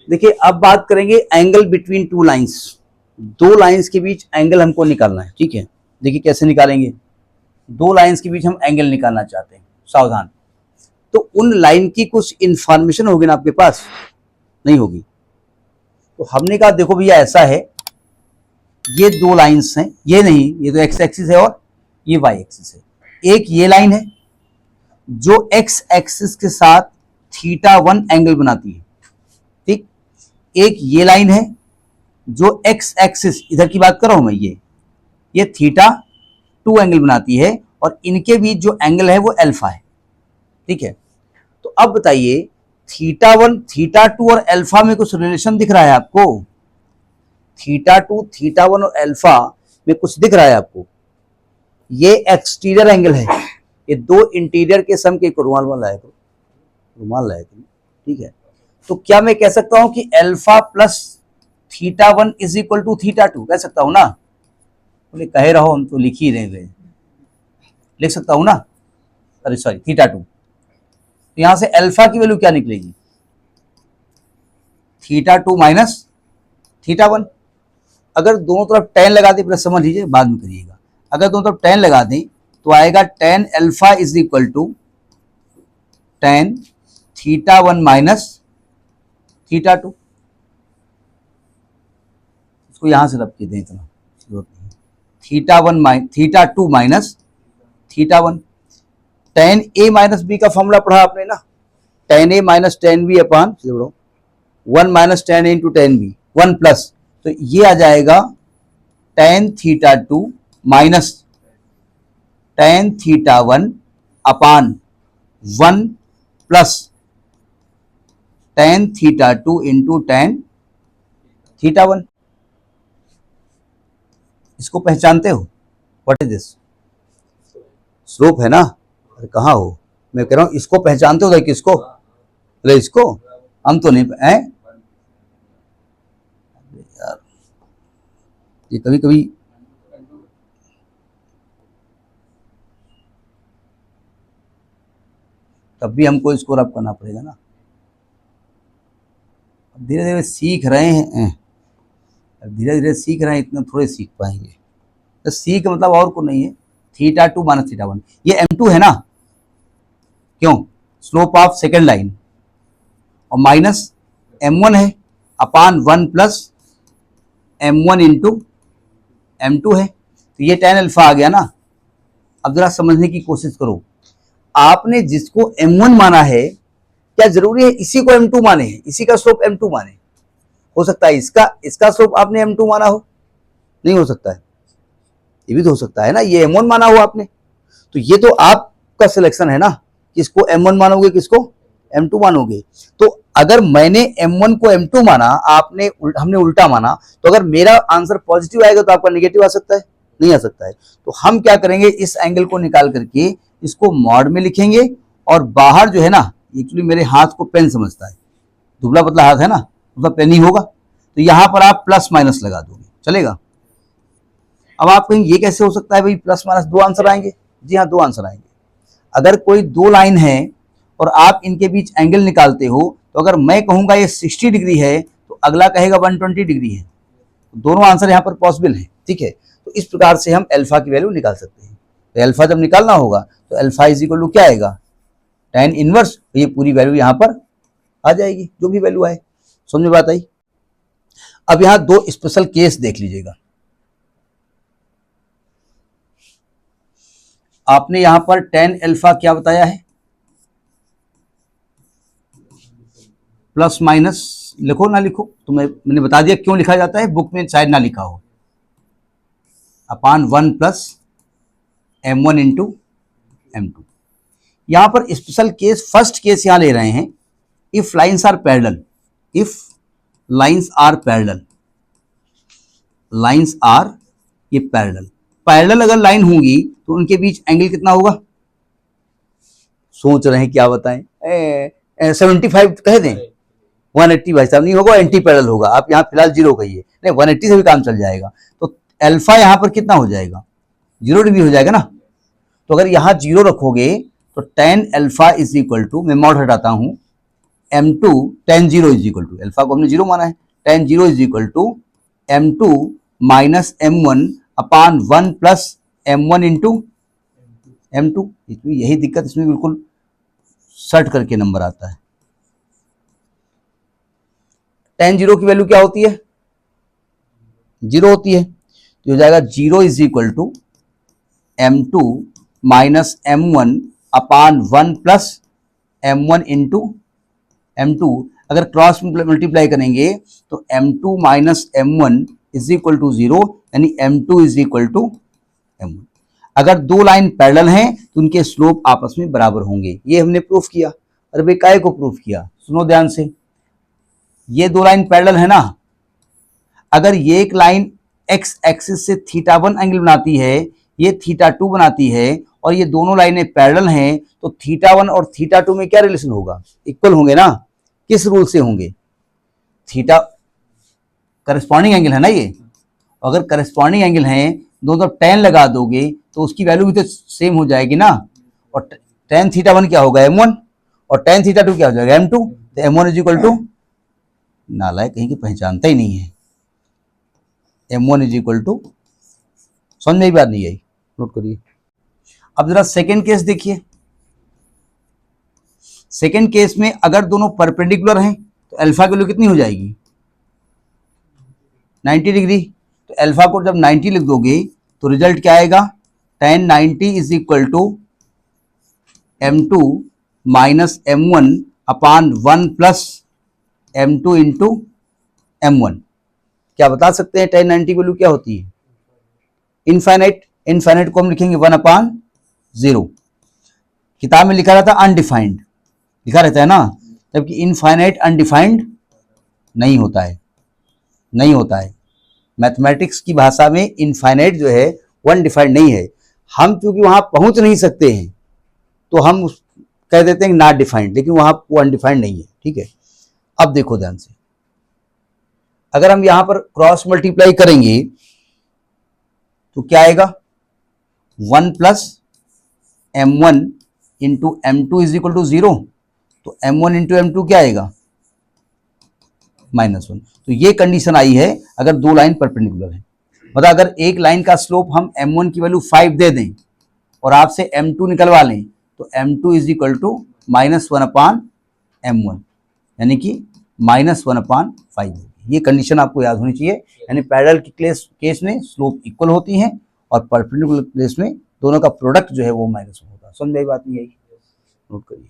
देखिए अब बात करेंगे एंगल बिटवीन टू लाइंस। दो लाइंस के बीच एंगल हमको निकालना है, ठीक है। देखिए कैसे निकालेंगे, दो लाइंस के बीच हम एंगल निकालना चाहते हैं, सावधान। तो उन लाइन की कुछ इंफॉर्मेशन होगी ना आपके पास, नहीं होगी। तो हमने कहा देखो भैया ऐसा है, ये दो लाइंस हैं, ये नहीं, ये तो एक्स एक्सिस है और ये वाई एक्सिस है। एक ये लाइन है जो एक्स एक्सिस के साथ θ1 एंगल बनाती है, ठीक। एक ये लाइन है जो एक्स एक्सिस, इधर की बात कर रहा हूं मैं, ये θ2 एंगल बनाती है और इनके बीच जो एंगल है वो अल्फा है, ठीक है। तो अब बताइए θ1 θ2 और अल्फा में कुछ रिलेशन दिख रहा है आपको? θ2 θ1 और अल्फा में कुछ दिख रहा है आपको? ये एक्सटीरियर एंगल है, ये दो इंटीरियर के सम के रुमाल लाया करो, रुमाल लाया करो, ठीक है। तो क्या मैं कह सकता हूं कि alpha plus θ1 is equal to θ2, कह सकता हूं ना? बोले कहे रहो, हम तो लिख ही रहे, लिख सकता हूं ना, अरे सॉरी θ2। तो यहां से अल्फा की वैल्यू क्या निकलेगी? θ2 माइनस θ1। अगर दोनों तरफ tan लगा दें, प्लस समझ लीजिए बाद में करिएगा, अगर दोनों तरफ tan लगा दें तो आएगा tan alpha is equal to tan θ1 minus θ2। इसको यहां से रख के दें, इतना जरूरत नहीं। θ2 minus θ1। tan a minus B का फॉर्मूला पढ़ा आपने ना, tan a minus tan b upon 1 minus tan a into tan b, 1 plus, तो ये आ जाएगा tan θ2 minus tan θ1 upon 1 plus tan θ2 into tan θ1। इसको पहचानते हो? What is this? स्लोप है ना? अरे कहाँ हो, मैं कह रहा हूं इसको पहचानते हो? किसको? अरे इसको हम तो नहीं है यार, ये कभी कभी तब भी हमको इसको रब करना पड़ेगा ना। धीरे धीरे सीख रहे हैं, धीरे धीरे सीख रहे हैं, इतना थोड़े सीख पाएंगे। तो सीख मतलब और को नहीं है, θ2 माइनस θ1, ये m2 है ना, क्यों? स्लोप ऑफ सेकेंड लाइन, और माइनस m1 है अपान 1 प्लस m1 इंटू m2 है, तो ये tan अल्फा आ गया ना। अब जरा समझने की कोशिश करो, आपने जिसको m1 माना है, क्या जरूरी है इसी को m2 माने, इसी का स्लोप m2 माने? हो सकता है इसका स्लोप आपने m2 माना हो, नहीं हो सकता है, ये भी तो हो सकता है ना, ये m1 माना हो आपने। तो ये तो आपका सिलेक्शन है ना, किसको m1 मानोगे, किसको m2 मानोगे। तो अगर मैंने m1 को m2 माना, हमने उल्टा माना, तो अगर मेरा आंसर पॉजिटिव आएगा तो आपका नेगेटिव आ सकता है, नहीं आ सकता है। तो हम क्या करेंगे, इस एंगल को निकाल करके इसको मॉड में लिखेंगे, और बाहर जो है ना, एक्चुअली मेरे हाथ को पेन समझता है, दुबला पतला हाथ है ना, मतलब पेन ही होगा, तो यहां पर आप प्लस माइनस लगा दोगे, चलेगा। अब आप कहेंगे ये कैसे हो सकता है भाई, प्लस माइनस दो आंसर आएंगे? जी हाँ, दो आंसर आएंगे। अगर कोई दो लाइन है और आप इनके बीच एंगल निकालते हो, तो अगर मैं कहूंगा ये 60 डिग्री है तो अगला कहेगा 120 डिग्री है, तो दोनों आंसर यहाँ पर पॉसिबल है, ठीक है। तो इस प्रकार से हम अल्फा की वैल्यू निकाल सकते हैं। तो अल्फा जब निकालना होगा तो अल्फा इज इक्वल टू क्या आएगा, tan इनवर्स, तो ये पूरी वैल्यू यहाँ पर आ जाएगी, जो भी वैल्यू आए। समझ में बात आई? अब यहाँ दो स्पेशल केस देख लीजिएगा। आपने यहां पर tan अल्फा क्या बताया है, प्लस माइनस लिखो ना लिखो, तो मैंने बता दिया क्यों लिखा जाता है, बुक में शायद ना लिखा हो, अपान 1 प्लस m1 इंटू m2। यहां पर स्पेशल केस, फर्स्ट केस यहां ले रहे हैं, if lines are parallel, if lines are parallel, lines are ये पैरेलल, पैरेलल अगर लाइन होंगी तो उनके बीच एंगल कितना होगा? सोच रहे हैं क्या बताएं, 75 कह दें, 180 भाई साहब नहीं होगा, एंटी पैरेलल होगा, आप यहाँ फिलहाल 0 कहिए, नहीं 180 से भी काम चल जाएगा। तो अल्फा यहाँ पर कितना हो जाएगा, 0 डिग्री हो जाएगा ना। तो अगर यहाँ 0 रखोगे तो tan alpha is equal to, मैं मॉड हटाता हूँ, m2 tan 0 is equal to, alpha को हमने 0 माना है, tan 0 is equal to m2 minus m1 upon 1 plus m1 into m2। इसमें यही दिक्कत, इसमें बिल्कुल सर्ट करके नंबर आता है। tan 0 की वैल्यू क्या होती है, 0 होती है, तो हो जाएगा 0 is equal to m2 minus m1 upon 1 plus m1 into m2। अगर क्रॉस मल्टीप्लाई करेंगे तो m2 minus m1 is equal to 0, यानी m2 is equal to m1। अगर दो लाइन पैरेलल हैं तो उनके स्लोप आपस में बराबर होंगे, ये हमने प्रूफ किया। अरे भाई काय को प्रूफ किया, सुनो ध्यान से, ये दो लाइन पैरेलल है ना, अगर ये एक लाइन x एक्सिस से θ1 एंगल बनाती है, ये θ2 बनाती है, और ये दोनों लाइनें पैरेलल हैं, तो θ1 और θ2 में क्या रिलेशन होगा, इक्वल होंगे ना। किस रूल से होंगे, थीटा करस्पॉन्डिंग एंगल है ना ये, अगर करस्पॉन्डिंग एंगल है, दोनों तरफ tan लगा दोगे तो उसकी वैल्यू भी तो सेम हो जाएगी ना। और tan θ1 क्या होगा m1 और tan θ2 क्या हो जाएगा m2, तो m1 इज इक्वल टू, नालायक कहीं की पहचानता ही नहीं है, m1 इज इक्वल टू, समझ में बात नहीं आई, नोट करिए। अब जरा सेकेंड केस देखिए। सेकेंड केस में अगर दोनों परपेंडिकुलर हैं तो अल्फा की वैल्यू कितनी हो जाएगी, 90 डिग्री। तो अल्फा को जब 90 लिख दोगे तो रिजल्ट क्या आएगा, tan 90 is equal to m2 minus m1 upon 1 plus m2 into m1। क्या बता सकते हैं tan 90 की वैल्यू क्या होती है, इनफाइनाइट। इनफाइनाइट को हम लिखेंगे 1 अपान 0। किताब में लिखा रहता अनडिफाइंड, लिखा रहता है ना, जबकि इनफाइनाइट अनडिफाइंड नहीं होता है, नहीं होता है। मैथमेटिक्स की भाषा में इनफाइनाइट जो है वो अनडिफाइंड नहीं है। हम क्योंकि वहां पहुंच नहीं सकते हैं तो हम कह देते हैं नॉट डिफाइंड, लेकिन वहां वो अनडिफाइंड नहीं है, ठीक है। अब देखो ध्यान से, अगर हम यहां पर क्रॉस मल्टीप्लाई करेंगे तो क्या आएगा, 1 plus m1 into m2 is equal to 0, तो m1 इंटू m2 क्या आएगा, -1। तो ये कंडीशन आई है अगर दो लाइन परपेंडिकुलर है। मतलब अगर एक लाइन का स्लोप हम m1 की वैल्यू 5 दे दें और आपसे m2 निकलवा लें, तो m2 is equal to -1 upon m1, यानी कि -1 अपान 5। ये कंडीशन आपको याद होनी चाहिए, यानी पैरेलल की केस में स्लोप इक्वल होती हैं और परपेंडिकुलर केस में दोनों का प्रोडक्ट जो है वो -1 होता है। समझ में आई बात नहीं आई, नोट करिए।